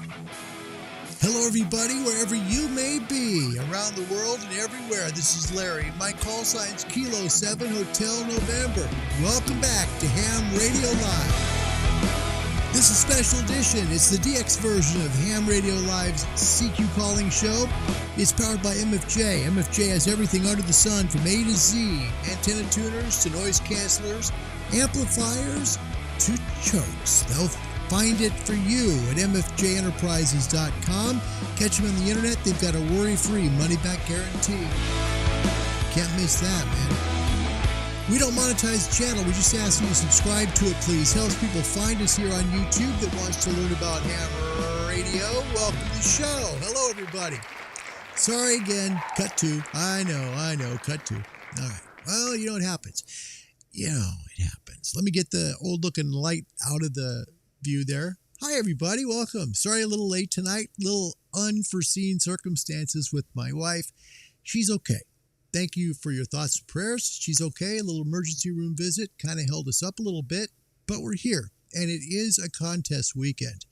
Hello, everybody, wherever you may be, around the world and everywhere. This is Larry. My call sign's Kilo 7 Hotel November. Welcome back to Ham Radio Live. This is a special edition. It's the DX version of Ham Radio Live's CQ calling show. It's powered by MFJ. MFJ has everything under the sun from A to Z. Antenna tuners to noise cancelers, amplifiers to chokes. They'll find it for you at mfjenterprises.com. Catch them on the internet. They've got a worry-free money-back guarantee. Can't miss that, man. We don't monetize the channel. We just ask you to subscribe to it, please. Helps people find us here on YouTube that wants to learn about ham radio. Welcome to the show. Hello, everybody. Sorry again. Cut to. I know. Cut to. All right. Well, you know what happens. It happens. Let me get the old-looking light out of the view there. Hi, everybody. Welcome. Sorry a little late tonight. Little unforeseen circumstances with my wife. She's okay. Thank you for your thoughts and prayers. She's okay. A little emergency room visit kind of held us up a little bit, but we're here, and it is a contest weekend.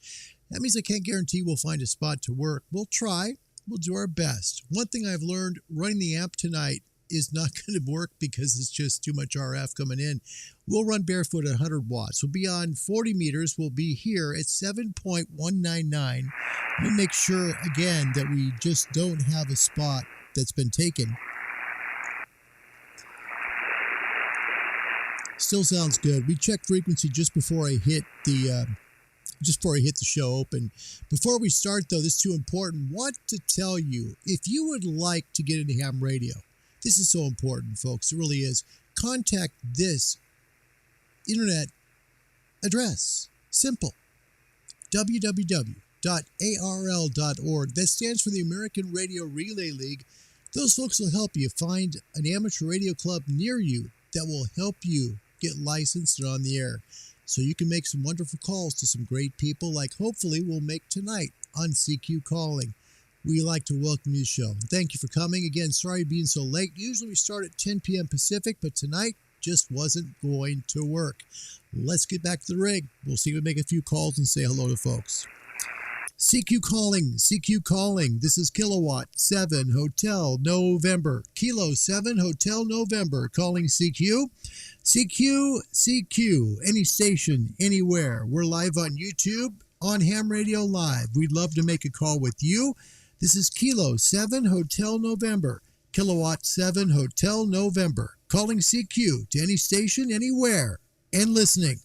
That means I can't guarantee we'll find a spot to work. We'll try. We'll do our best. One thing I've learned, running the amp tonight is not going to work because it's just too much RF coming in. We'll run barefoot at 100 watts. We'll be on 40 meters. We'll be here at 7.199. We'll make sure, again, that we just don't have a spot that's been taken. Still sounds good. We checked frequency just before I hit the show open. Before we start, though, this is too important. Want to tell you, if you would like to get into ham radio, this is so important, folks. It really is. Contact this internet address. Simple. www.arl.org. That stands for the American Radio Relay League. Those folks will help you find an amateur radio club near you that will help you get licensed and on the air, so you can make some wonderful calls to some great people like hopefully we'll make tonight on CQ Calling. We like to welcome you to the show. Thank you for coming. Again, sorry being so late. Usually we start at 10 p.m. Pacific, but tonight just wasn't going to work. Let's get back to the rig. We'll see if we make a few calls and say hello to folks. CQ calling. This is Kilowatt 7 Hotel November. Kilo 7 Hotel November. Calling CQ. CQ. Any station, anywhere. We're live on YouTube, on Ham Radio Live. We'd love to make a call with you. This is Kilo 7 Hotel November. Kilowatt 7 Hotel November. Calling CQ to any station, anywhere, and listening.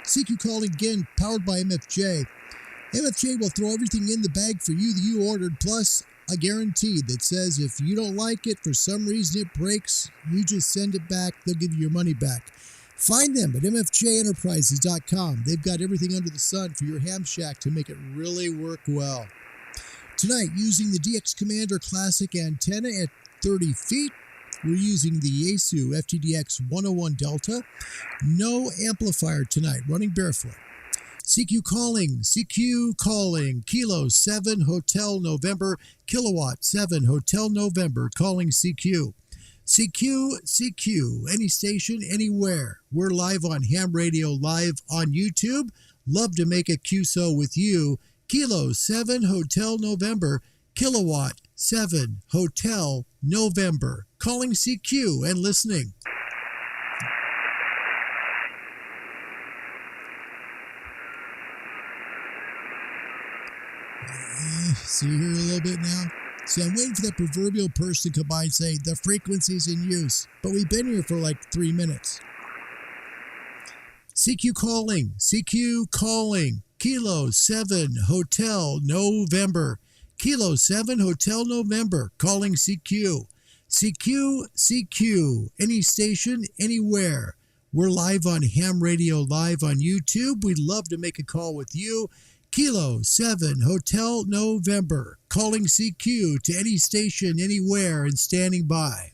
CQ calling again, powered by MFJ. MFJ will throw everything in the bag for you that you ordered, plus a guarantee that says if you don't like it, for some reason it breaks, you just send it back, they'll give you your money back. Find them at mfjenterprises.com. They've got everything under the sun for your ham shack to make it really work well. Tonight, using the DX Commander Classic antenna at 30 feet, we're using the Yaesu FTDX 101 Delta. No amplifier tonight, running barefoot. CQ calling, Kilo 7 Hotel November, Kilowatt 7 Hotel November, calling CQ. CQ, any station, anywhere. We're live on Ham Radio Live on YouTube. Love to make a QSO with you. Kilo 7 Hotel November, Kilowatt 7 Hotel November. Calling CQ and listening. See here a little bit now? See, I'm waiting for that proverbial person to come by and say, the frequency's in use. But we've been here for like 3 minutes. CQ calling. Kilo 7 Hotel November. Kilo 7 Hotel November. Calling CQ. CQ. Any station, anywhere. We're live on Ham Radio Live on YouTube. We'd love to make a call with you. Kilo 7 Hotel November. Calling CQ to any station, anywhere, and standing by.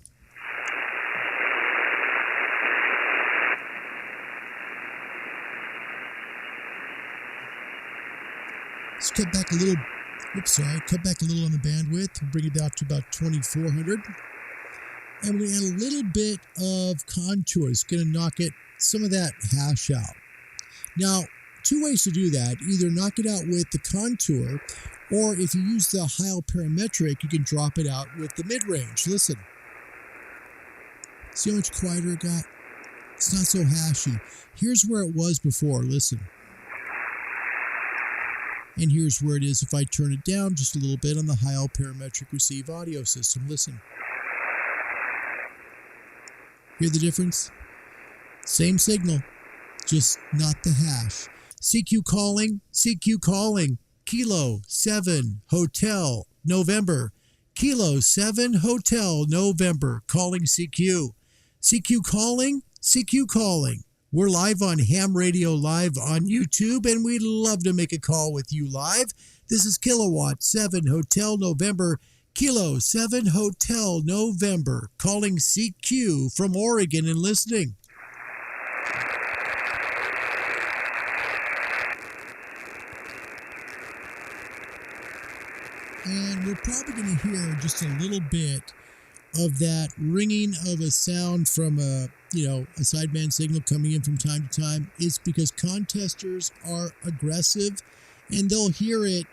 Let's cut back a little. Cut back a little on the bandwidth. Bring it down to about 2400. And we're going to add a little bit of contour. It's going to knock some of that hash out. Now, two ways to do that. Either knock it out with the contour, or if you use the high parametric, you can drop it out with the mid-range. Listen. See how much quieter it got? It's not so hashy. Here's where it was before. Listen. And here's where it is if I turn it down just a little bit on the high parametric receive audio system. Listen. Hear the difference? Same signal, just not the hash. CQ calling, CQ calling. Kilo 7 Hotel November. Kilo 7 Hotel November. Calling CQ. CQ calling, CQ calling. We're live on Ham Radio Live on YouTube, and we'd love to make a call with you live. This is Kilowatt 7 Hotel November, Kilo 7 Hotel November, calling CQ from Oregon and listening. And we're probably going to hear just a little bit of that ringing of a sound from a sideband signal coming in from time to time. It's because contesters are aggressive and they'll hear it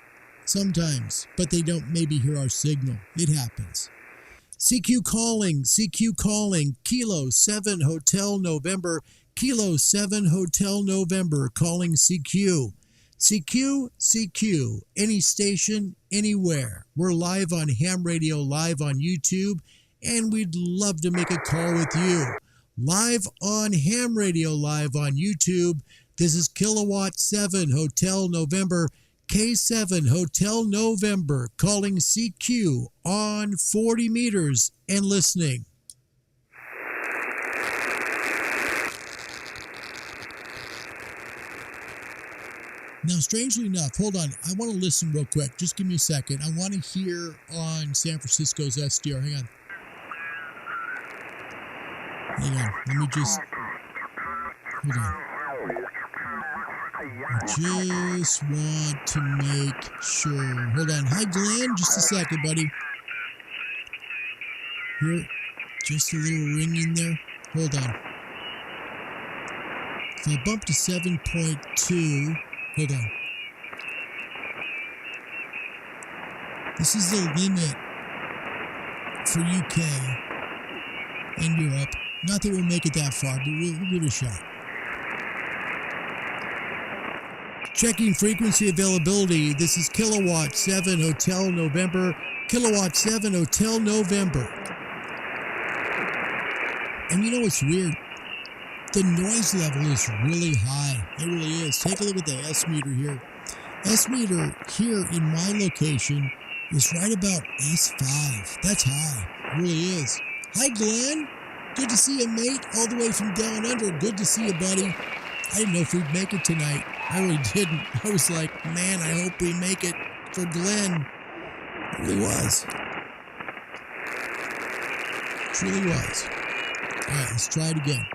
sometimes, but they don't maybe hear our signal. It happens. CQ calling, Kilo 7 Hotel November, Kilo 7 Hotel November, calling CQ. CQ, any station, anywhere. We're live on Ham Radio Live on YouTube, and we'd love to make a call with you. Live on Ham Radio Live on YouTube. This is Kilowatt 7 Hotel November, K7 Hotel November, calling CQ on 40 meters and listening. Now, strangely enough, hold on. I want to listen real quick. Just give me a second. I want to hear on San Francisco's SDR. Hang on. Let me just... Hold on. I just want to make sure. Hold on. Hi, Glenn. Just a second, buddy. Here. Just a little ringing there. Hold on. If I bump to 7.2... Hold on. This is the limit for UK and Europe. Not that we'll make it that far, but we'll give it a shot. Checking frequency availability. This is Kilowatt 7 Hotel November. Kilowatt 7 Hotel November. And you know what's weird? The noise level is really high. It really is. Take a look at the S meter here. S meter here in my location is right about S5. That's high. It really is. Hi, Glenn. Good to see you, mate. All the way from down under. Good to see you, buddy. I didn't know if we'd make it tonight. I really didn't. I was like, man, I hope we make it for Glenn. It really was. It really was. All right, let's try it again.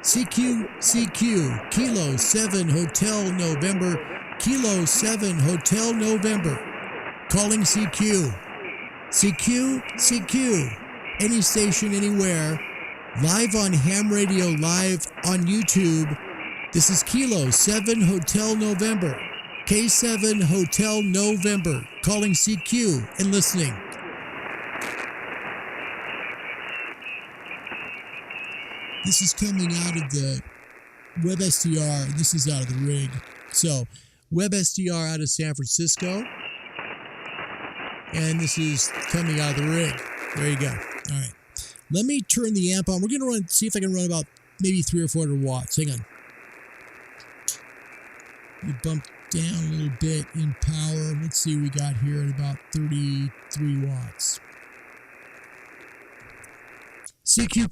CQ, Kilo 7 Hotel November, Kilo 7 Hotel November, calling CQ. CQ, any station, anywhere, live on Ham Radio Live on YouTube. This is Kilo 7 Hotel November, K7 Hotel November, calling CQ and listening. This is coming out of the WebSDR. This is out of the rig. So, WebSDR out of San Francisco. And this is coming out of the rig. There you go. All right. Let me turn the amp on. We're going to see if I can run about maybe 300 or 400 watts. Hang on. We bumped down a little bit in power. Let's see what we got here at about 33 watts. CQ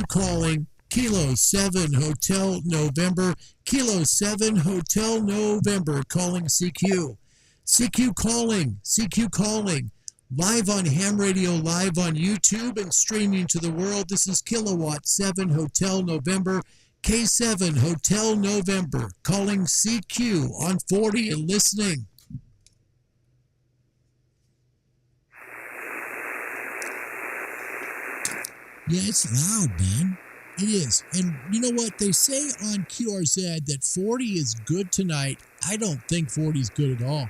calling, Kilo 7 Hotel November, Kilo 7 Hotel November, calling CQ. CQ calling, live on Ham Radio Live on YouTube and streaming to the world. This is Kilowatt 7 Hotel November, K7 Hotel November, calling CQ on 40 and listening. Yeah, it's loud, man. It is. And you know what? They say on QRZ that 40 is good tonight. I don't think 40 is good at all.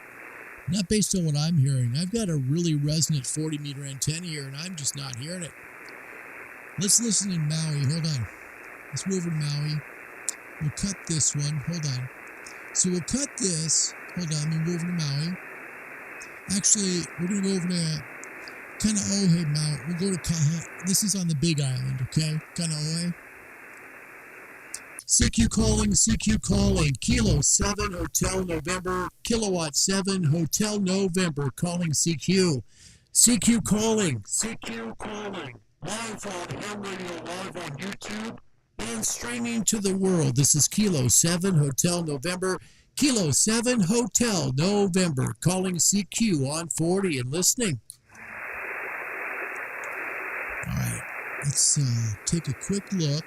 Not based on what I'm hearing. I've got a really resonant 40-meter antenna here, and I'm just not hearing it. Let's listen in Maui. Hold on. Let's move over to Maui. We'll cut this one. Hold on. So we'll cut this. Hold on. We'll move over to Maui. Actually, we're going to go over to Kanaohe, Maui. We'll go to Kaha. This is on the Big Island, okay? Kanaohe. CQ calling, Kilo 7 Hotel November, Kilowatt 7 Hotel November, calling CQ. CQ calling, live on Ham Radio, live on YouTube, and streaming to the world. This is Kilo 7 Hotel November, Kilo 7 Hotel November, calling CQ on 40 and listening. All right, let's take a quick look.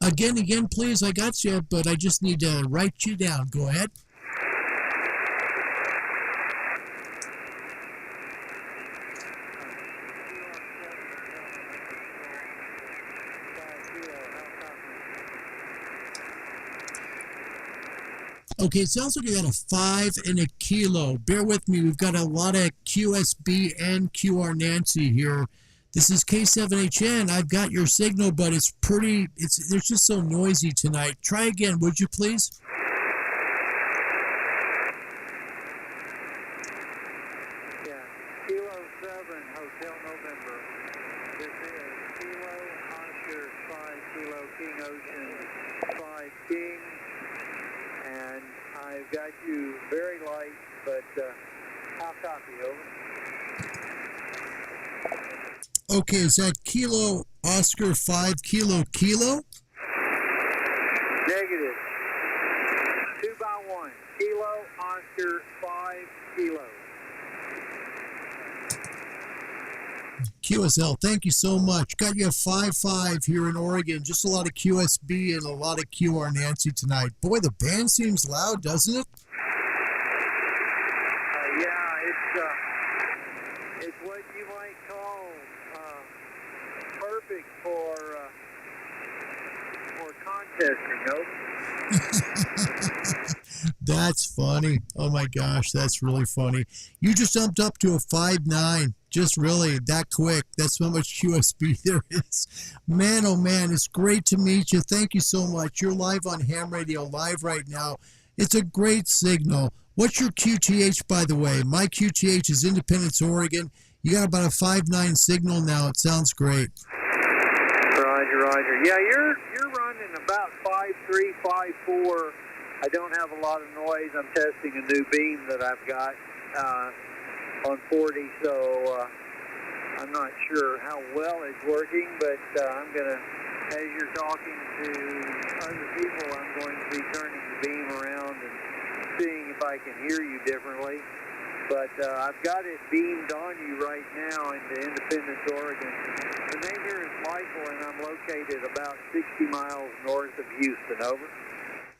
Again, please. I got you, but I just need to write you down. Go ahead. Okay, it sounds like you got a 5 and a kilo. Bear with me. We've got a lot of QSB and QR Nancy here. This is K7HN. I've got your signal, but it's just so noisy tonight. Try again, would you please? Yeah, Kilo 7, Hotel November. This is Kilo Oscar 5 Kilo King Ocean 5 King. And I've got you very light, but I'll copy, over. Okay, is that Kilo Oscar 5 Kilo? Negative. 2 by 1. Kilo Oscar 5 Kilo. QSL, thank you so much. Got you a 5-5 here in Oregon. Just a lot of QSB and a lot of QR Nancy tonight. Boy, the band seems loud, doesn't it? Yeah, it's what you might call perfect for contesting, That's funny. Oh my gosh, that's really funny. You just jumped up to a 5-9. Just really that quick. That's how much QSB there is. Man, oh man, it's great to meet you. Thank you so much. You're live on Ham Radio Live right now. It's a great signal. What's your QTH, by the way? My QTH is Independence, Oregon. You got about a 5-9 signal now. It sounds great. Roger. Yeah, you're running about 5.3, 5.4. I don't have a lot of noise. I'm testing a new beam that I've got on 40, so I'm not sure how well it's working, but I'm going to, as you're talking to other people, I'm going to be turning the beam around and seeing if I can hear you differently. But I've got it beamed on you right now into Independence, Oregon. The name here is Michael, and I'm located about 60 miles north of Houston. Over.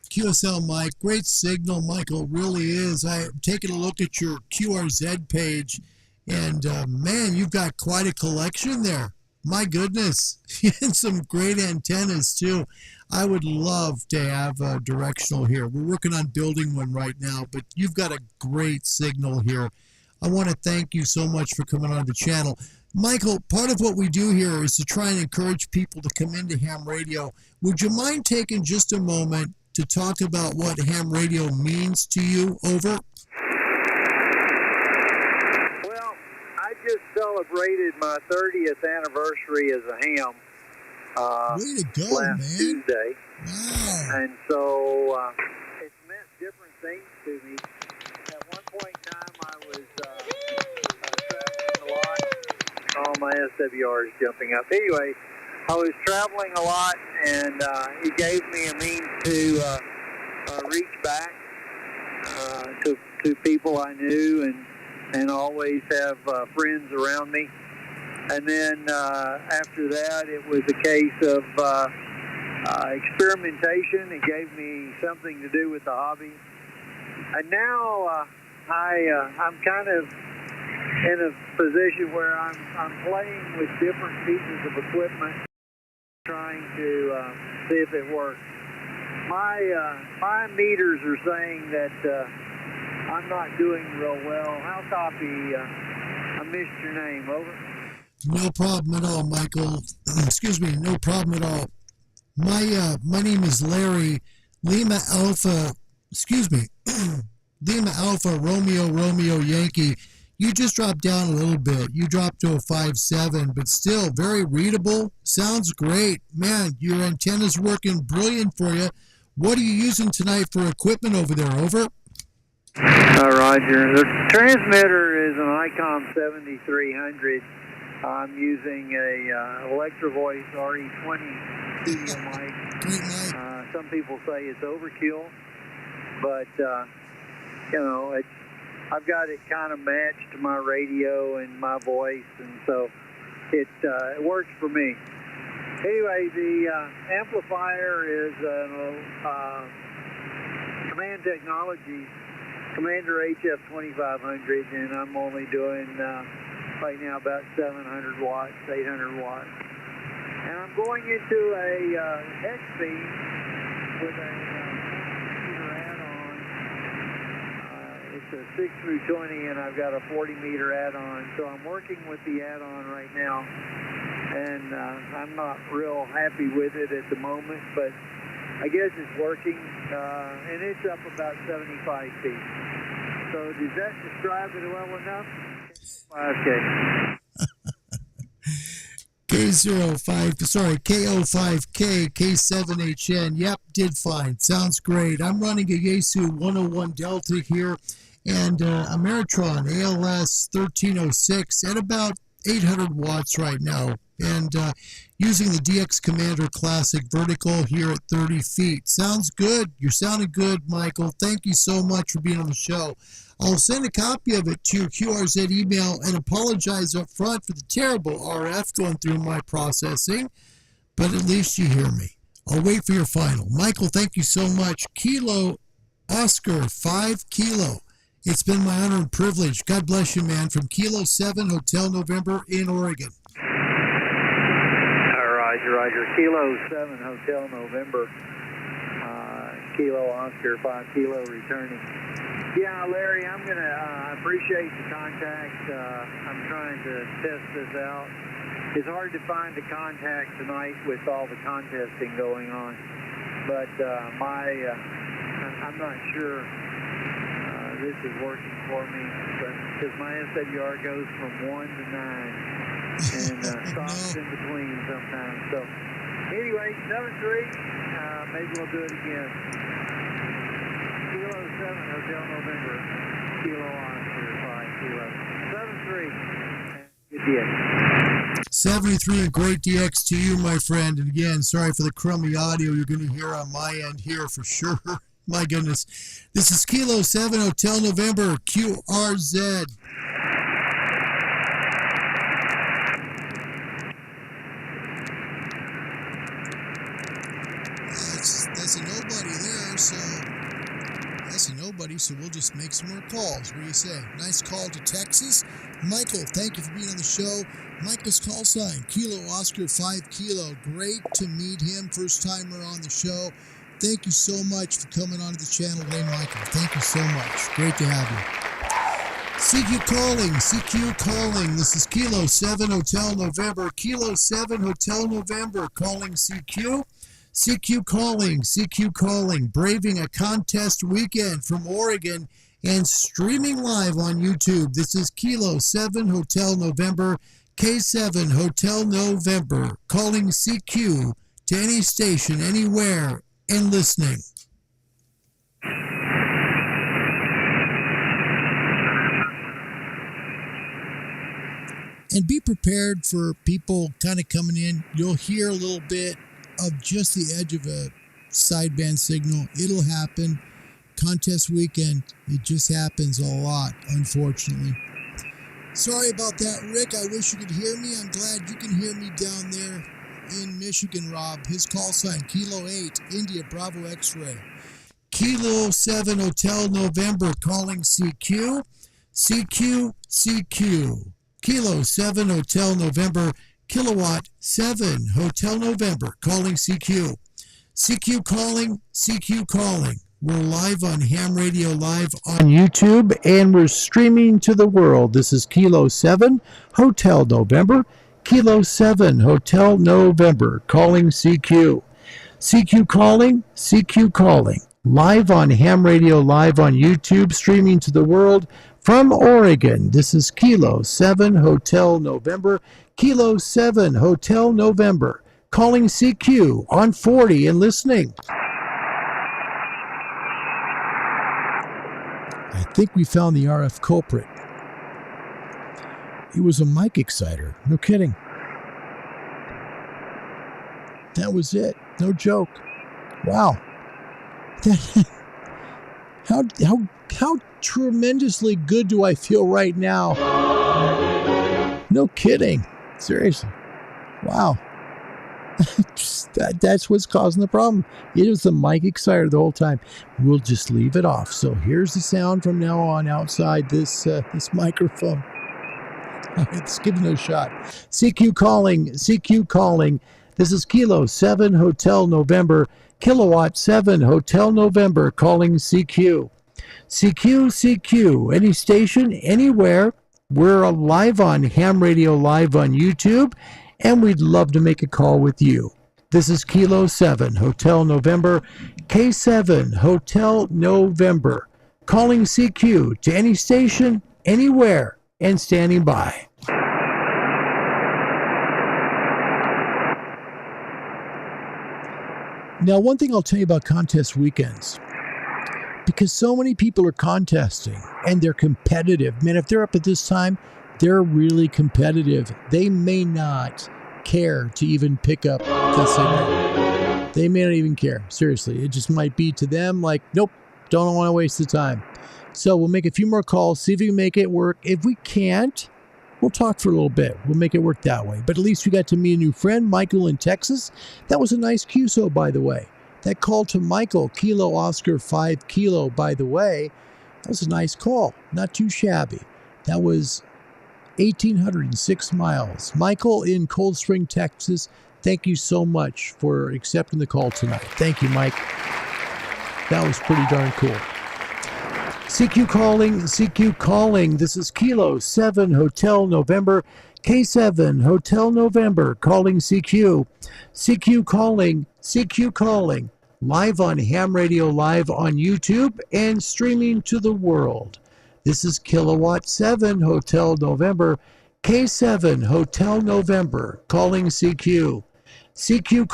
QSL, Mike. Great signal, Michael. Really is. I'm taking a look at your QRZ page, and man, you've got quite a collection there. My goodness. And some great antennas, too. I would love to have a directional here. We're working on building one right now, but you've got a great signal here. I want to thank you so much for coming on the channel. Michael, part of what we do here is to try and encourage people to come into ham radio. Would you mind taking just a moment to talk about what ham radio means to you? Over. Well, I just celebrated my 30th anniversary as a ham Way to go, last man. Tuesday. Wow. And so it's meant different things to me. At one point in time, I was traveling a lot. All my SWR is jumping up. Anyway, I was traveling a lot, and he gave me a means to reach back to people I knew and always have friends around me. And then after that, it was a case of experimentation. It gave me something to do with the hobby. And now I'm kind of in a position where I'm playing with different pieces of equipment, trying to see if it works. My meters are saying that I'm not doing real well. How copy? I missed your name. Over. No problem at all, Michael. Excuse me, no problem at all. My name is Larry. Lima Alpha, excuse me, Lima Alpha Romeo Yankee. You just dropped down a little bit. You dropped to a 5.7, but still very readable. Sounds great. Man, your antenna's working brilliant for you. What are you using tonight for equipment over there? Over. Roger. The transmitter is an ICOM 7300. I'm using a Electro Voice RE20 studio mic. Great mic. Some people say it's overkill, but you know, I've got it kind of matched to my radio and my voice, and so it works for me. Anyway, the amplifier is Command Technologies Commander HF2500, and I'm only doing right now about 700 watts, 800 watts. And I'm going into a hex beam with a meter add-on. It's a 6 through 20, and I've got a 40 meter add-on. So I'm working with the add-on right now, and I'm not real happy with it at the moment, but I guess it's working, and it's up about 75 feet. So does that describe it well enough? 5K. KO5K, K7HN. Yep, did fine. Sounds great. I'm running a Yaesu 101 Delta here and Ameritron ALS 1306 at about 800 watts right now. And using the DX Commander Classic Vertical here at 30 feet. Sounds good. You're sounding good, Michael. Thank you so much for being on the show. I'll send a copy of it to your QRZ email and apologize up front for the terrible RF going through my processing, but at least you hear me. I'll wait for your final. Michael, thank you so much. Kilo Oscar 5 Kilo. It's been my honor and privilege. God bless you, man. From Kilo 7 Hotel November in Oregon. Roger. Kilo 7 Hotel November. Kilo Oscar 5 Kilo returning. Yeah, Larry, I'm going to appreciate the contact. I'm trying to test this out. It's hard to find a contact tonight with all the contesting going on. But I'm not sure this is working for me. Because my SWR goes from 1 to 9 and stops in between sometimes. So anyway, 7-3, maybe we'll do it again. Kilo 7 Hotel November, Kilo Oscar 5 Kilo. 7-3. Good DX. 73, a great DX to you, my friend. And again, sorry for the crummy audio you're going to hear on my end here for sure. My goodness. This is Kilo 7 Hotel November, QRZ. That's a nobody there, so we'll just make some more calls. What do you say? Nice call to Texas. Michael, thank you for being on the show. Michael's call sign, Kilo Oscar 5 Kilo. Great to meet him. First timer on the show. Thank you so much for coming onto the channel today, Michael. Thank you so much. Great to have you. CQ calling. This is Kilo 7 Hotel November. Kilo 7 Hotel November calling CQ. CQ calling, braving a contest weekend from Oregon and streaming live on YouTube. This is Kilo 7 Hotel November, K7 Hotel November, calling CQ to any station, anywhere, and listening. And be prepared for people kind of coming in. You'll hear a little bit of just the edge of a sideband signal. It'll happen. Contest weekend, it just happens a lot, unfortunately. Sorry about that, Rick. I wish you could hear me. I'm glad you can hear me down there in Michigan, Rob. His call sign, Kilo 8, India Bravo X-Ray. Kilo 7 Hotel November calling CQ. CQ. Kilo 7 Hotel November, Kilowatt 7 Hotel November calling CQ. CQ calling. We're live on Ham Radio Live on YouTube, and we're streaming to the world. This is Kilo 7 Hotel November, Kilo 7 Hotel November calling CQ. CQ calling. Live on Ham Radio Live on YouTube, streaming to the world from Oregon. This is Kilo 7 Hotel November, Kilo 7 Hotel November, calling CQ on 40 and listening. I think we found the RF culprit. It was a mic exciter. No kidding. That was it. No joke. Wow. How tremendously good do I feel right now? No kidding. Seriously. Wow. That's what's causing the problem. It was the mic exciter the whole time. We'll just leave it off. So here's the sound from now on outside this microphone. Let's give it a shot. CQ calling. This is Kilo 7 Hotel November, Kilowatt 7 Hotel November calling CQ. CQ. Any station, anywhere. We're live on Ham Radio Live on YouTube, and we'd love to make a call with you. This is Kilo 7 Hotel November, K7 Hotel November, calling CQ to any station, anywhere, and standing by. Now, one thing I'll tell you about contest weekends, because so many people are contesting and they're competitive. Man, if they're up at this time, they're really competitive. They may not care to even pick up the signal. They may not even care. Seriously, it just might be to them like, nope, don't want to waste the time. So we'll make a few more calls, see if we can make it work. If we can't, we'll talk for a little bit. We'll make it work that way. But at least we got to meet a new friend, Michael in Texas. That was a nice QSO, by the way. That call to Michael, Kilo Oscar 5 Kilo, by the way, that was a nice call. Not too shabby. That was 1,806 miles. Michael in Cold Spring, Texas, thank you so much for accepting the call tonight. Thank you, Mike. That was pretty darn cool. CQ calling. This is Kilo 7 Hotel November, K7 Hotel November, calling CQ. CQ calling. Live on Ham Radio Live on YouTube and streaming to the world. This is Kilowatt 7 Hotel November, K7 Hotel November, calling CQ. CQ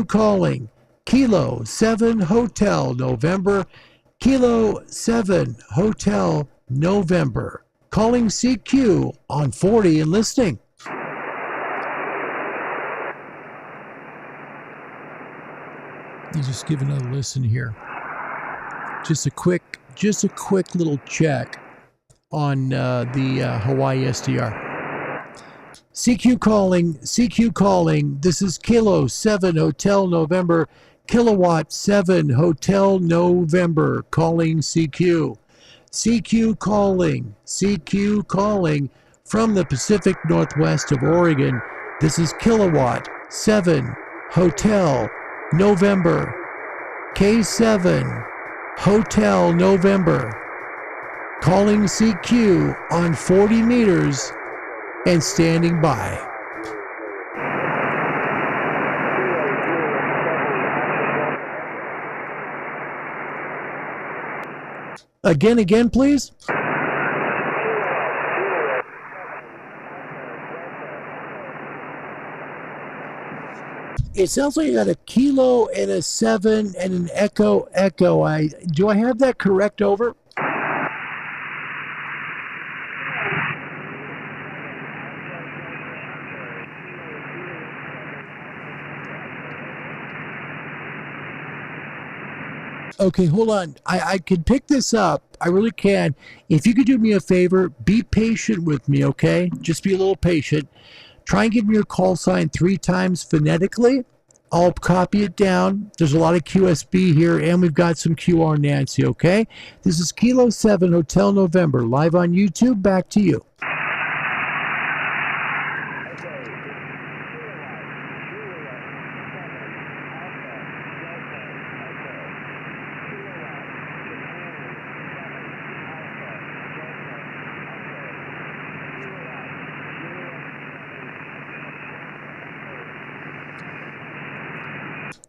calling. Kilo 7 Hotel November, Kilo 7 Hotel November, calling CQ on 40 and listening. You just give another listen here. Just a quick little check on the Hawaii SDR. CQ calling. This is Kilo 7 Hotel November, Kilowatt 7 Hotel November, calling CQ. CQ calling from the Pacific Northwest of Oregon. This is Kilowatt 7 Hotel November, K7 Hotel November, calling CQ on 40 meters and standing by. Again, please. It sounds like you got a kilo and a 7 and an echo. Do I have that correct over? Okay, hold on. I can pick this up. I really can. If you could do me a favor, be patient with me, okay? Just be a little patient. Try and give me your call sign 3 times phonetically, I'll copy it down. There's a lot of QSB here, and we've got some QR Nancy, okay? This is Kilo 7 Hotel November, live on YouTube. Back to you.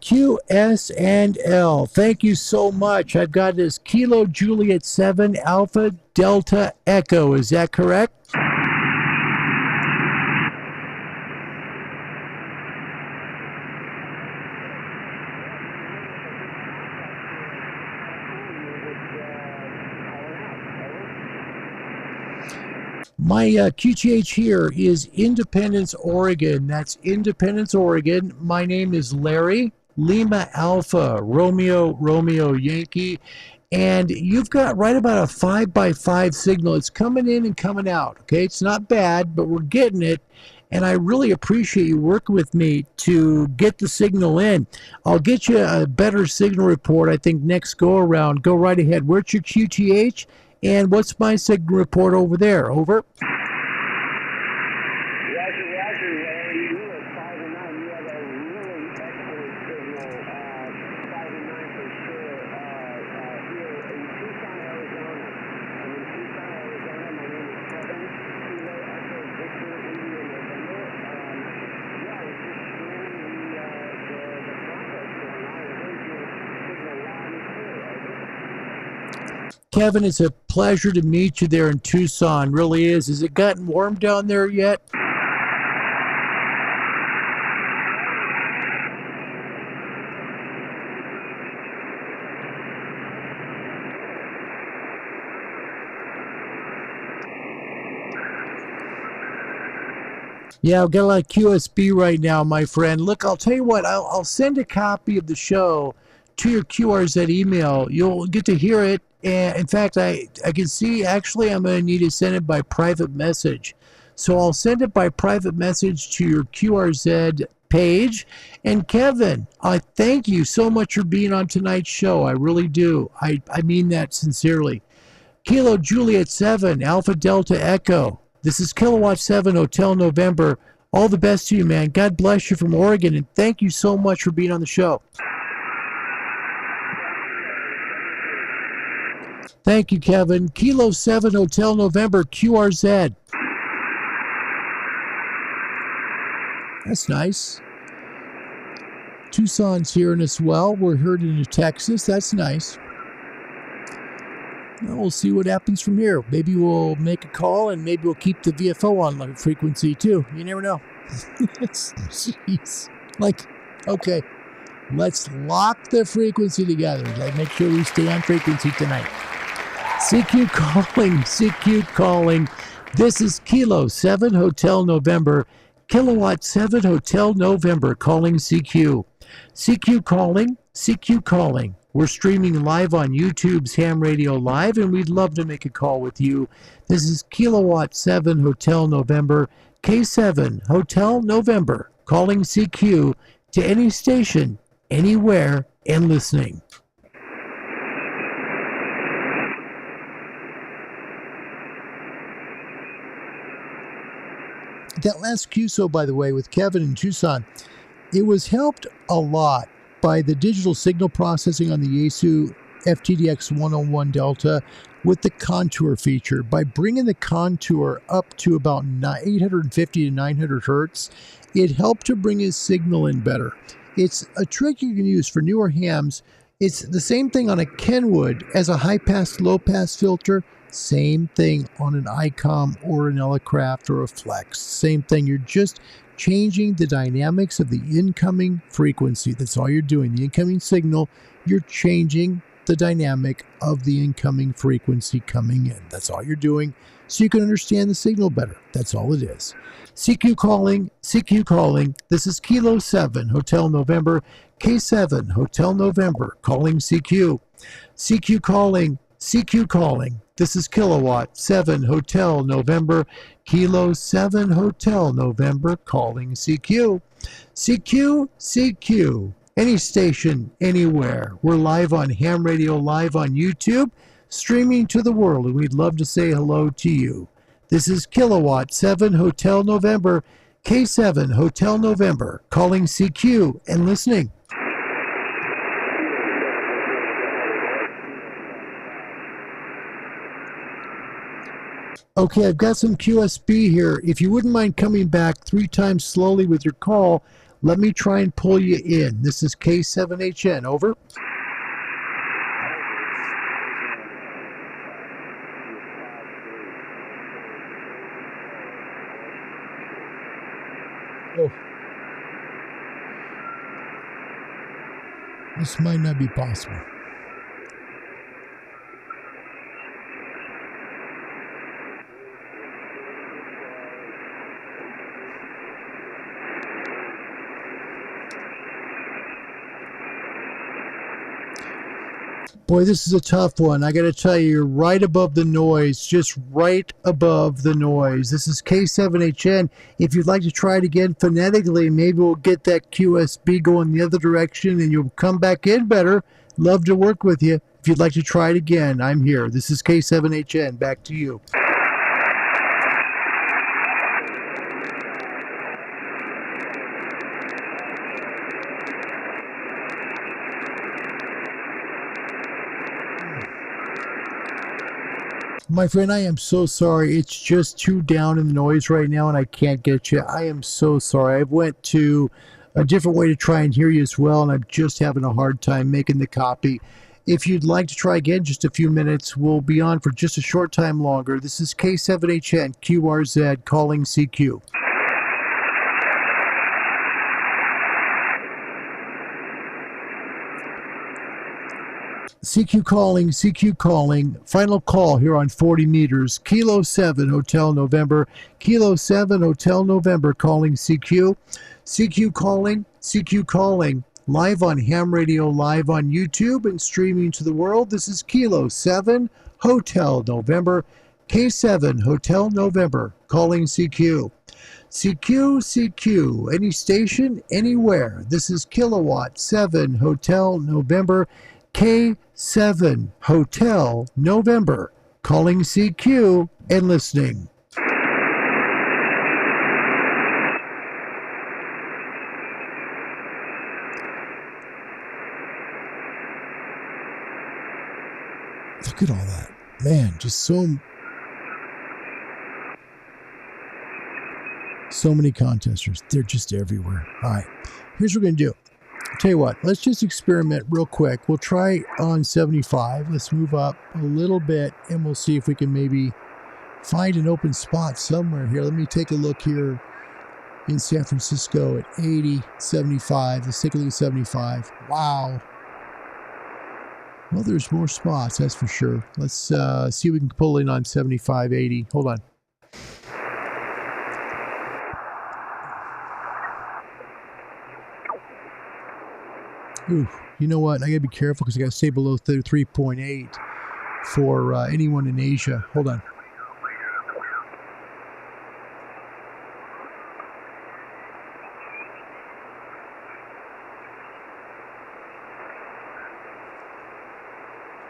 QS and L. Thank you so much. I've got this Kilo Juliet 7 Alpha Delta Echo. Is that correct? My QTH here is Independence, Oregon. That's Independence, Oregon. My name is Larry. Lima Alpha, Romeo Yankee, and you've got right about a 5x5 signal. It's coming in and coming out, okay? It's not bad, but we're getting it, and I really appreciate you working with me to get the signal in. I'll get you a better signal report, I think, next go-around. Go right ahead. Where's your QTH, and what's my signal report over there? Over. Kevin, it's a pleasure to meet you there in Tucson. Really is. Has it gotten warm down there yet? Yeah, I've got a lot of QSB right now, my friend. Look, I'll tell you what, I'll send a copy of the show to your QRZ email. You'll get to hear it. And in fact, I can see, actually, I'm going to need to send it by private message. So I'll send it by private message to your QRZ page. And Kevin, I thank you so much for being on tonight's show. I really do. I mean that sincerely. Kilo Juliet 7, Alpha Delta Echo. This is Kilowatt 7 Hotel November. All the best to you, man. God bless you from Oregon. And thank you so much for being on the show. Thank you, Kevin. Kilo 7 Hotel November, QRZ. That's nice. Tucson's hearing us well. We're heard in Texas. That's nice. Well, we'll see what happens from here. Maybe we'll make a call, and maybe we'll keep the VFO on frequency, too. You never know. Jeez. Like, okay, let's lock the frequency together. Like, make sure we stay on frequency tonight. CQ calling. This is Kilo 7 Hotel November, Kilowatt 7 Hotel November calling CQ. CQ calling. We're streaming live on YouTube's Ham Radio Live, and we'd love to make a call with you. This is Kilowatt 7 Hotel November, K7 Hotel November calling CQ to any station, anywhere, and listening. That last QSO, by the way, with Kevin in Tucson, it was helped a lot by the digital signal processing on the Yaesu FTDX 101 Delta with the contour feature. By bringing the contour up to about 850 to 900 hertz, it helped to bring his signal in better. It's a trick you can use for newer hams. It's the same thing on a Kenwood as a high-pass, low-pass filter. Same thing on an ICOM or an Elecraft or a Flex. Same thing. You're just changing the dynamics of the incoming frequency. That's all you're doing. The incoming signal, you're changing the dynamic of the incoming frequency coming in. That's all you're doing so you can understand the signal better. That's all it is. CQ calling. This is Kilo 7 Hotel November, K7 Hotel November calling CQ. CQ CQ calling. This is Kilowatt 7 Hotel November, Kilo 7 Hotel November, calling CQ. CQ, CQ. Any station, anywhere. We're live on Ham Radio, live on YouTube, streaming to the world, and we'd love to say hello to you. This is Kilowatt 7 Hotel November, K7 Hotel November, calling CQ and listening. Okay, I've got some QSB here. If you wouldn't mind coming back 3 times slowly with your call, let me try and pull you in. This is K7HN, over. Oh. This might not be possible. Boy, this is a tough one. I got to tell you, you're right above the noise, just right above the noise. This is K7HN. If you'd like to try it again phonetically, maybe we'll get that QSB going the other direction and you'll come back in better. Love to work with you. If you'd like to try it again, I'm here. This is K7HN. Back to you. My friend, I am so sorry. It's just too down in the noise right now, and I can't get you. I am so sorry. I went to a different way to try and hear you as well, and I'm just having a hard time making the copy. If you'd like to try again, just a few minutes, we'll be on for just a short time longer. This is K7HN, QRZ, calling CQ. CQ calling, CQ calling. Final call here on 40 meters. Kilo 7 Hotel November. Kilo 7 Hotel November calling CQ. CQ calling, CQ calling. Live on Ham Radio, live on YouTube and streaming to the world. This is Kilo 7 Hotel November. K7 Hotel November calling CQ. CQ, CQ. Any station, anywhere. This is Kilowatt 7 Hotel November. K7 Hotel November, calling CQ and listening. Look at all that. Man, just so many contesters. They're just everywhere. All right, here's what we're going to do. Tell you what, let's just experiment real quick. We'll try on 75. Let's move up a little bit and we'll see if we can maybe find an open spot somewhere here. Let me take a look here in San Francisco at 80, 75. Let's take a look at 75. Wow. Well, there's more spots, that's for sure. Let's see if we can pull in on 75, 80. Hold on. Ooh, you know what? I gotta be careful because I gotta stay below 3.8 for anyone in Asia. Hold on.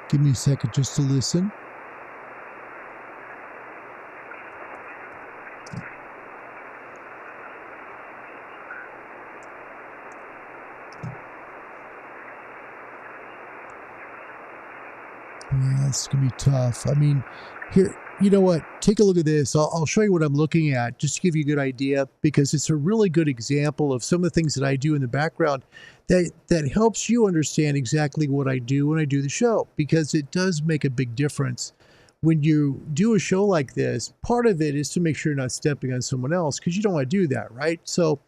Give me a second just to listen. Yeah, it's going to be tough. I mean, here, you know what? Take a look at this. I'll show you what I'm looking at just to give you a good idea because it's a really good example of some of the things that I do in the background that helps you understand exactly what I do when I do the show because it does make a big difference. When you do a show like this, part of it is to make sure you're not stepping on someone else because you don't want to do that, right? So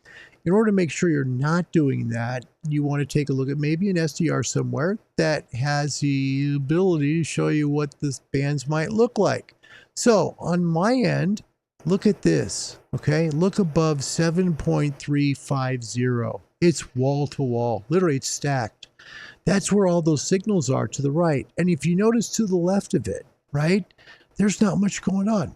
in order to make sure you're not doing that, you want to take a look at maybe an SDR somewhere that has the ability to show you what the bands might look like. So on my end, look at this, okay? Look above 7.350. It's wall to wall. Literally, it's stacked. That's where all those signals are to the right. And if you notice to the left of it, right, there's not much going on.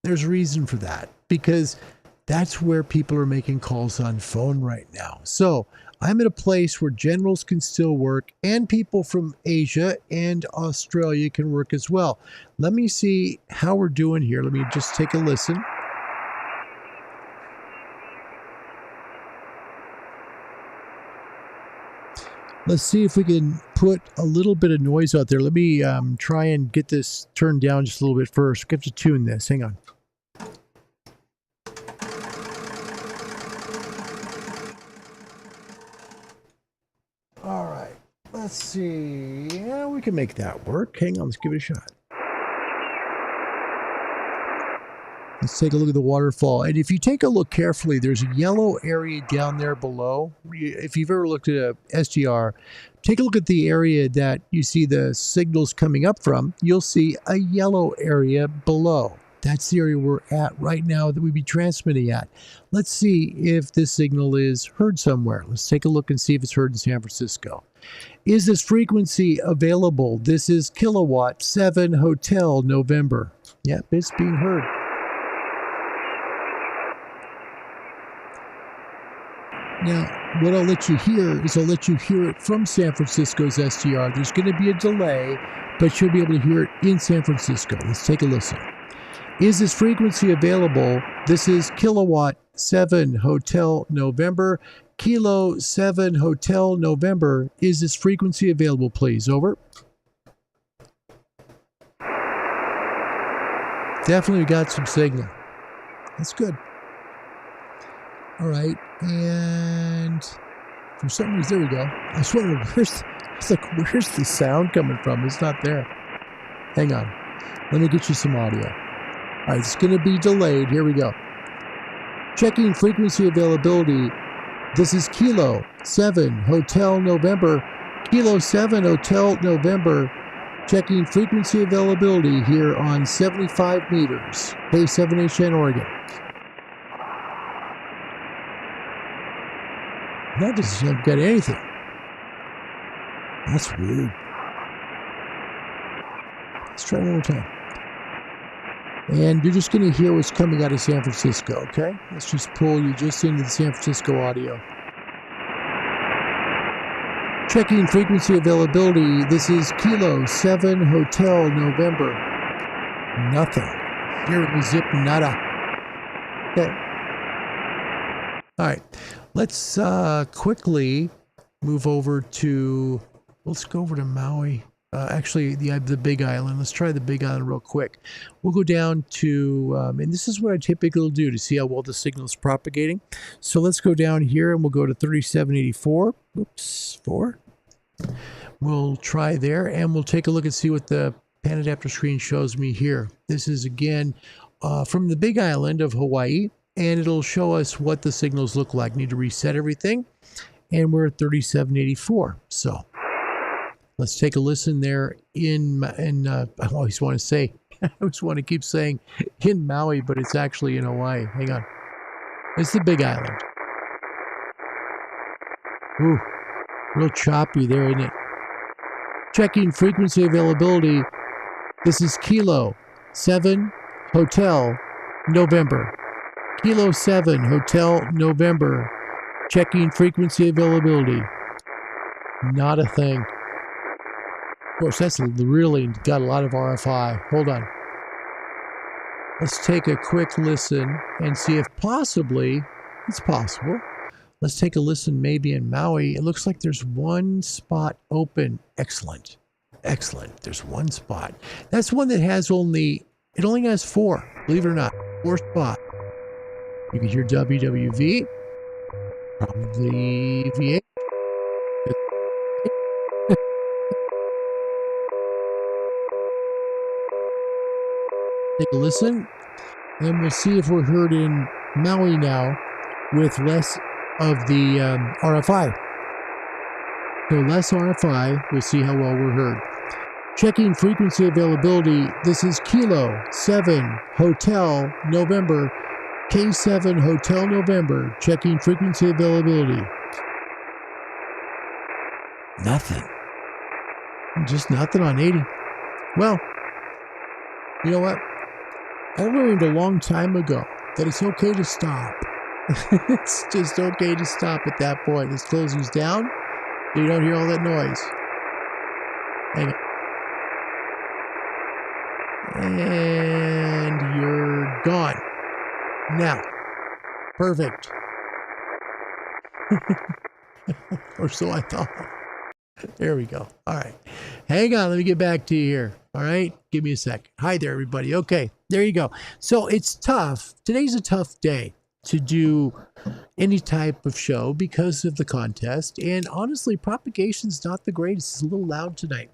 There's a reason for that, because that's where people are making calls on phone right now. So I'm at a place where generals can still work and people from Asia and Australia can work as well. Let me see how we're doing here. Let me just take a listen. Let's see if we can put a little bit of noise out there. Let me try and get this turned down just a little bit first. We have to tune this. Hang on. All right. Let's see. Yeah, we can make that work. Hang on. Let's give it a shot. Let's take a look at the waterfall. And if you take a look carefully, there's a yellow area down there below. If you've ever looked at a SDR, take a look at the area that you see the signals coming up from. You'll see a yellow area below. That's the area we're at right now that we'd be transmitting at. Let's see if this signal is heard somewhere. Let's take a look and see if it's heard in San Francisco. Is this frequency available? This is kilowatt 7 Hotel November. Yep, it's being heard. Now, what I'll let you hear is I'll let you hear it from San Francisco's SDR. There's going to be a delay, but you'll be able to hear it in San Francisco. Let's take a listen. Is this frequency available? This is kilowatt 7 Hotel November. Kilo 7 Hotel November. Is this frequency available, please? Over. Definitely got some signal. That's good. All right, and for some reason, there we go. I was wondering, where's the sound coming from? It's not there. Hang on. Let me get you some audio. All right, it's going to be delayed. Here we go. Checking frequency availability. This is Kilo 7 Hotel November. Kilo 7 Hotel November. Checking frequency availability here on 75 meters. K7HN, Oregon. That doesn't get anything. That's weird. Let's try one more time. And you're just going to hear what's coming out of San Francisco, okay? Let's just pull you just into the San Francisco audio. Checking frequency availability. This is Kilo 7 Hotel November. Nothing. Zero zip nada. Okay. All right. Let's quickly move over to, let's go over to Maui. Actually, the Big Island. Let's try the Big Island real quick. We'll go down to, and this is what I typically do to see how well the signal is propagating. So let's go down here and we'll go to 3784. Oops, 4. We'll try there and we'll take a look and see what the pan adapter screen shows me here. This is again from the Big Island of Hawaii. And it'll show us what the signals look like. Need to reset everything. And we're at 3784. So let's take a listen there I always want to say, I always want to keep saying in Maui, but it's actually in Hawaii. Hang on. It's the Big Island. Ooh, real choppy there, isn't it? Checking frequency availability. This is Kilo 7 Hotel November. Kilo 7 Hotel November. Checking frequency availability. Not a thing. Of course, that's really got a lot of RFI. Hold on. Let's take a quick listen and see if possibly, it's possible. Let's take a listen maybe in Maui. It looks like there's one spot open. Excellent. Excellent. There's one spot. That's one that has it only has 4, believe it or not. 4 spots. You can hear WWV, probably VA. Take a listen, and we'll see if we're heard in Maui now with less of the RFI. So less RFI, we'll see how well we're heard. Checking frequency availability. This is Kilo 7 Hotel November. K7 Hotel November, checking frequency availability. Nothing. Just nothing on 80. Well, you know what? I learned a long time ago that it's okay to stop. It's just okay to stop at that point. It slows you down so you don't hear all that noise. Hang on. And you're gone. Now. Perfect. Or so I thought. There we go. All right. Hang on. Let me get back to you here. All right. Give me a sec. Hi there, everybody. Okay. There you go. So it's tough. Today's a tough day to do any type of show because of the contest. And honestly, propagation's not the greatest. It's a little loud tonight.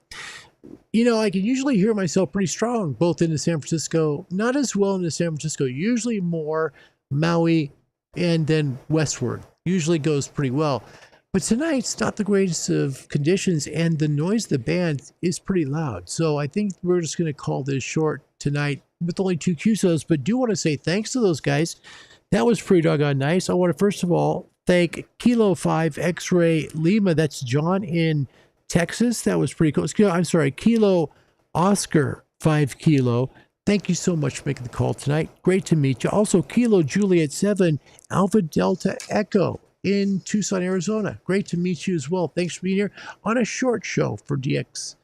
You know, I can usually hear myself pretty strong, both into San Francisco, not as well into San Francisco, usually more Maui and then westward. Usually goes pretty well. But tonight's not the greatest of conditions, and the noise of the band is pretty loud. So I think we're just going to call this short tonight with only 2 QSOs, but do want to say thanks to those guys. That was pretty doggone nice. I want to first of all thank Kilo 5 X-Ray Lima. That's John in Texas. That was pretty cool. I'm sorry, Kilo Oscar 5 Kilo. Thank you so much for making the call tonight. Great to meet you. Also, Kilo Juliet 7 Alpha Delta Echo in Tucson, Arizona. Great to meet you as well. Thanks for being here on a short show for DX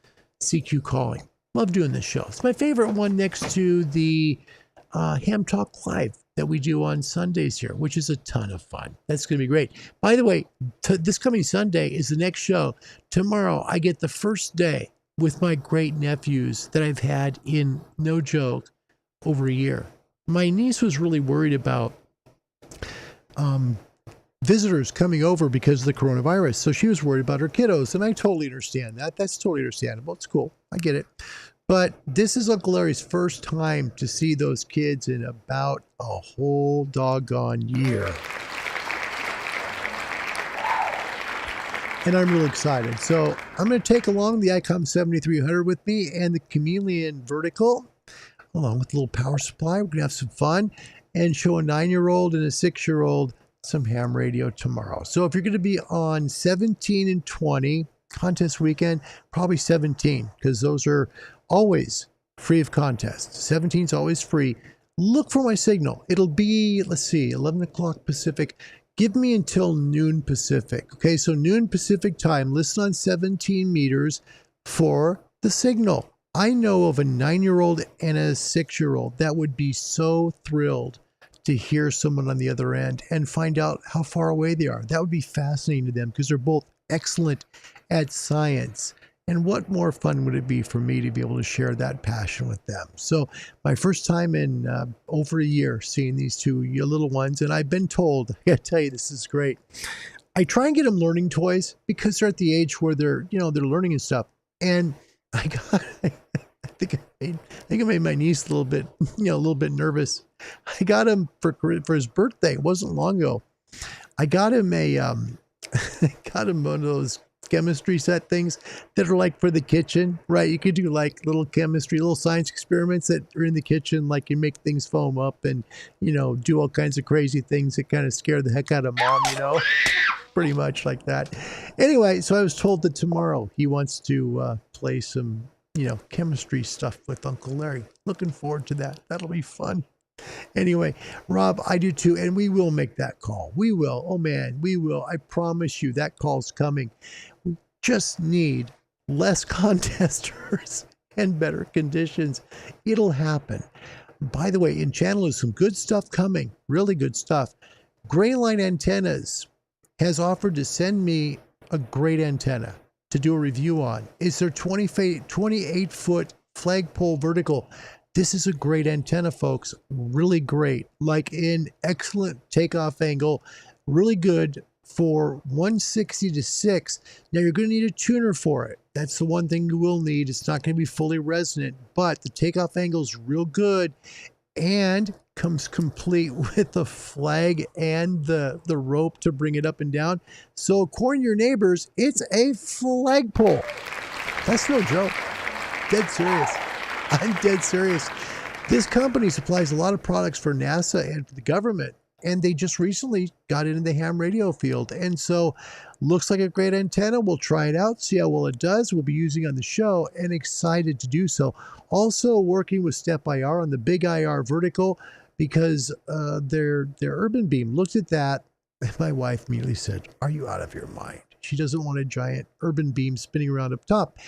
CQ Calling. Love doing this show. It's my favorite one next to the Ham Talk Live that we do on Sundays here, which is a ton of fun. That's going to be great. By the way, this coming Sunday is the next show. Tomorrow, I get the first day with my great nephews that I've had in, no joke, over a year. My niece was really worried about visitors coming over because of the coronavirus. So she was worried about her kiddos, and I totally understand that. That's totally understandable. It's cool. I get it. But this is Uncle Larry's first time to see those kids in about a whole doggone year. And I'm really excited. So I'm going to take along the ICOM 7300 with me and the Chameleon Vertical, along with a little power supply. We're going to have some fun and show a 9-year-old and a 6-year-old some ham radio tomorrow. So if you're going to be on 17 and 20 contest weekend, probably 17, because those are always free of contest. 17 is always free. Look for my signal. It'll be, let's see, 11 o'clock Pacific. Give me until noon Pacific. Okay, so noon Pacific time. Listen on 17 meters for the signal. I know of a 9-year-old and a 6-year-old that would be so thrilled to hear someone on the other end and find out how far away they are. That would be fascinating to them because they're both excellent at science. And what more fun would it be for me to be able to share that passion with them? So my first time in over a year seeing these two little ones, and I've been told, I gotta tell you, this is great. I try and get them learning toys because they're at the age where they're learning and stuff. And I think I made my niece a little bit nervous. I got him for his birthday. It wasn't long ago. I got him one of those chemistry set things that are like for the kitchen, right? You could do like little chemistry, little science experiments that are in the kitchen, like you make things foam up and, do all kinds of crazy things that kind of scare the heck out of mom, pretty much like that. Anyway, so I was told that tomorrow he wants to play some, chemistry stuff with Uncle Larry. Looking forward to that. That'll be fun. Anyway, Rob, I do too, and we will make that call. We will. Oh, man, we will. I promise you that call's coming. We just need less contesters and better conditions. It'll happen. By the way, in channel is some good stuff coming, really good stuff. Gray Line Antennas has offered to send me a great antenna to do a review on. It's their 28-foot flagpole vertical. This is a great antenna, folks. Really great. Like in excellent takeoff angle. Really good for 160 to 6. Now, you're going to need a tuner for it. That's the one thing you will need. It's not going to be fully resonant, but the takeoff angle is real good and comes complete with the flag and the rope to bring it up and down. So according to your neighbors, it's a flagpole. That's no joke. Dead serious. I'm dead serious. This company supplies a lot of products for NASA and for the government. and they just recently got into the ham radio field. And so looks like a great antenna. We'll try it out, see how well it does. We'll be using it on the show, and excited to do so. Also working with Step IR on the big IR vertical, because their urban beam, looked at that, and my wife immediately said, "Are you out of your mind?" She doesn't want a giant urban beam spinning around up top.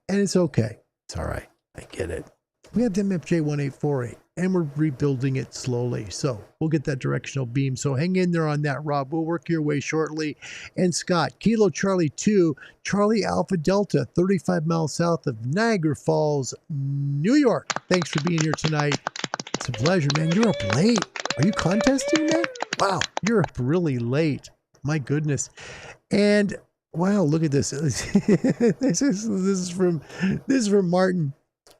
And it's okay. It's all right. I get it. We have the MFJ1848, and we're rebuilding it slowly. So we'll get that directional beam. So hang in there on that, Rob. We'll work your way shortly. And Scott, Kilo Charlie 2, Charlie Alpha Delta, 35 miles south of Niagara Falls, New York. Thanks for being here tonight. It's a pleasure, man. You're up late. Are you contesting, man? Wow, you're up really late. My goodness. And wow, look at this. This is from Martin.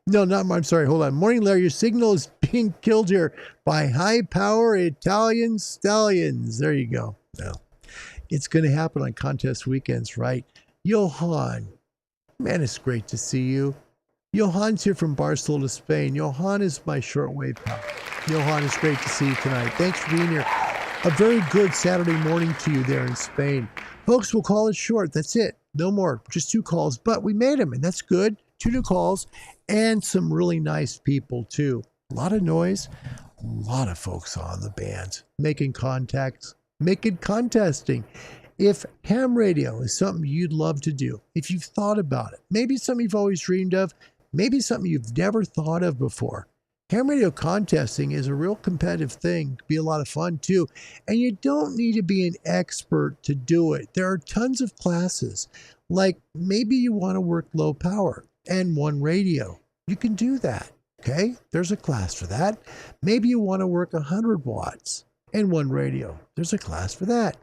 No, not I'm sorry. Hold on. Morning, Larry. Your signal is being killed here by high power Italian stallions. There you go. Well, it's going to happen on contest weekends, right? Johan, man, it's great to see you. Johan's here from Barcelona, Spain. Johan is my shortwave pal. Johan, it's great to see you tonight. Thanks for being here. A very good Saturday morning to you there in Spain. Folks, we'll call it short. That's it. No more. Just 2 calls. But we made them, and that's good. 2 new calls, and some really nice people, too. A lot of noise. A lot of folks on the bands. Making contacts. Making contesting. If ham radio is something you'd love to do, if you've thought about it, maybe it's something you've always dreamed of, maybe something you've never thought of before, ham radio contesting is a real competitive thing. It can be a lot of fun, too. And you don't need to be an expert to do it. There are tons of classes. Like maybe you want to work low power and 1 radio. You can do that, okay? There's a class for that. Maybe you want to work 100 watts and 1 radio. There's a class for that.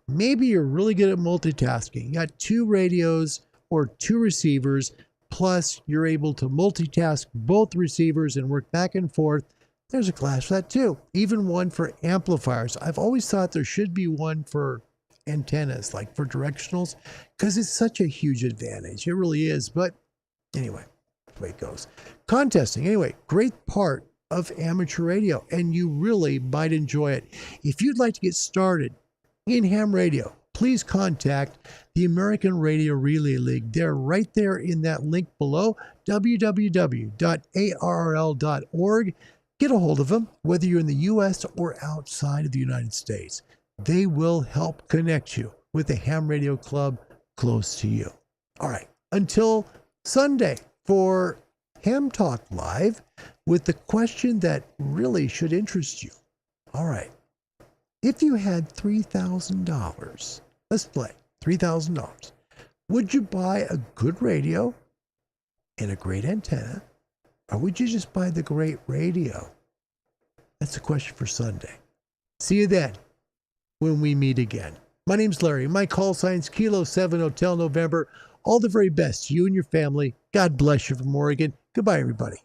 Maybe you're really good at multitasking. You got 2 radios or 2 receivers, plus you're able to multitask both receivers and work back and forth. There's a class for that too. Even 1 for amplifiers. I've always thought there should be 1 for antennas, like for directionals, because it's such a huge advantage. It really is. But anyway, that's the way it goes. Contesting, anyway, great part of amateur radio, and you really might enjoy it. If you'd like to get started in ham radio, please contact the American Radio Relay League. They're right there in that link below, www.arrl.org. Get a hold of them, whether you're in the U.S. or outside of the United States. They will help connect you with a ham radio club close to you. All right, until Sunday for Ham Talk Live with the question that really should interest you. All right. If you had $3,000, let's play, $3,000, would you buy a good radio and a great antenna, or would you just buy the great radio? That's the question for Sunday. See you then when we meet again. My name's Larry. My call sign's Kilo 7 Hotel November. All the very best to you and your family. God bless you from Oregon. Goodbye, everybody.